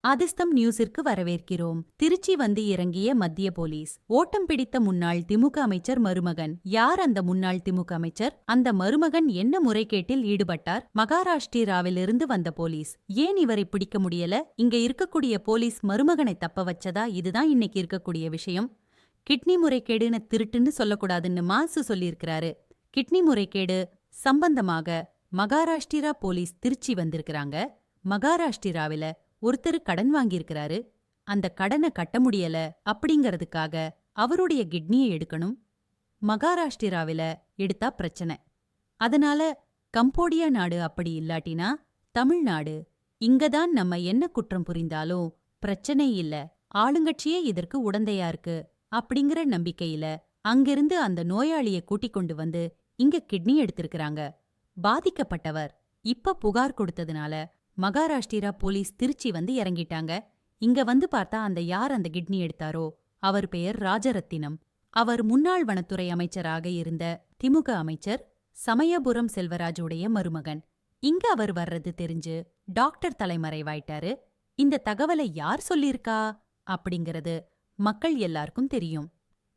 அதிர்ஷ்டம் நியூஸிற்கு வரவேற்கிறோம். திருச்சி வந்து இறங்கிய மத்திய போலீஸ். ஓட்டம் பிடித்த முன்னாள் திமுக அமைச்சர் மருமகன். யார் அந்த முன்னாள் திமுக அமைச்சர்? அந்த மருமகன் என்ன முறைகேட்டில் ஈடுபட்டார்? மகாராஷ்டிராவிலிருந்து வந்த போலீஸ். ஏன் இவரை பிடிக்க முடியல? இங்க இருக்கக்கூடிய போலீஸ் மருமகனை தப்ப வச்சதா? இதுதான் இன்னைக்கு இருக்கக்கூடிய விஷயம். கிட்னி முறைகேடுன்னு திருட்டுன்னு சொல்லக்கூடாதுன்னு மாசு சொல்லியிருக்கிறாரு. கிட்னி முறைகேடு சம்பந்தமாக மகாராஷ்டிரா போலீஸ் திருச்சி வந்திருக்கிறாங்க. மகாராஷ்டிராவில ஒருத்தர் கடன் வாங்கியிருக்கிறாரு. அந்த கடனை கட்ட முடியல அப்படிங்கறதுக்காக அவருடைய கிட்னியை எடுக்கணும். மகாராஷ்டிராவில எடுத்தா பிரச்சனை. அதனால கம்போடியா நாடு அப்படி இல்லாட்டினா தமிழ்நாடு. இங்கதான் நம்ம என்ன குற்றம் புரிந்தாலும் பிரச்சனை இல்ல, ஆளுங்கட்சியே இதற்கு உடந்தையா இருக்கு அப்படிங்கிற நம்பிக்கையில அங்கிருந்து அந்த நோயாளியை கூட்டிக் கொண்டு வந்து இங்க கிட்னி எடுத்திருக்கிறாங்க. பாதிக்கப்பட்டவர் இப்ப புகார் கொடுத்ததுனால மகாராஷ்டிரா போலீஸ் திருச்சி வந்து இறங்கிட்டாங்க. இங்க வந்து பார்த்தா அந்த கிட்னி எடுத்தாரோ அவர் பெயர் ராஜரத்தினம். அவர் முன்னாள் வனத்துறை அமைச்சராக இருந்த திமுக அமைச்சர் சமயபுரம் செல்வராஜுடைய மருமகன். இங்க அவர் வர்றது தெரிஞ்சு டாக்டர் தலைமறைவாயிட்டாரு. இந்த தகவலை யார் சொல்லியிருக்கா அப்படிங்கிறது மக்கள் எல்லாருக்கும் தெரியும்.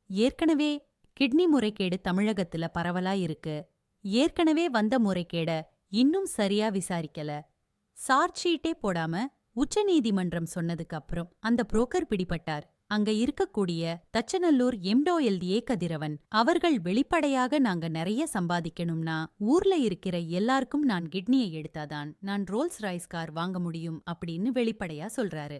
ஏற்கனவே கிட்னி முறைகேடு தமிழகத்துல பரவலா இருக்கு. ஏற்கனவே வந்த முறைகேட இன்னும் சரியா விசாரிக்கல. சார்ஜ் ஷீட்டே போடாம உச்சநீதிமன்றம் சொன்னதுக்கு அப்புறம் அந்த புரோக்கர் பிடிபட்டார். அங்க இருக்கக்கூடிய தச்சநல்லூர் எம்டோஎல்டிஏ கதிரவன் அவர்கள் வெளிப்படையாக நாங்க நிறைய சம்பாதிக்கணும்னா ஊர்ல இருக்கிற எல்லாருக்கும் நான் கிட்னியை எடுத்தாதான் நான் ரோல்ஸ் ராய்ஸ் கார் வாங்க முடியும் அப்படின்னு வெளிப்படையா சொல்றாரு.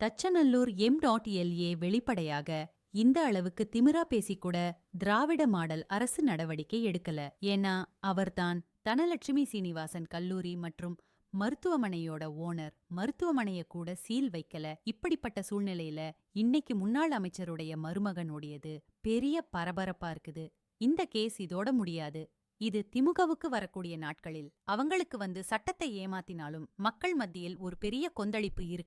தச்சநல்லூர் எம்டோஎல்ஏ வெளிப்படையாக இந்த அளவுக்கு திமிரா பேசிக்கூட திராவிட மாடல் அரசு நடவடிக்கை எடுக்கல. ஏன்னா அவர்தான் தனலட்சுமி சீனிவாசன் கல்லூரி மற்றும் மருத்துவமனையோட ஓனர். மருத்துவமனைய கூட சீல் வைக்கல. இப்படிப்பட்ட சூழ்நிலையில இன்னைக்கு முன்னாள் அமைச்சருடைய மருமகனுடையது பெரிய பரபரப்பா இருக்குது. இந்த கேஸ் இதோட முடியாது. இது திமுகவுக்கு வரக்கூடிய நாட்களில் அவங்களுக்கு வந்து சட்டத்தை ஏமாத்தினாலும் மக்கள் மத்தியில் ஒரு பெரிய கொந்தளிப்பு இருக்கு.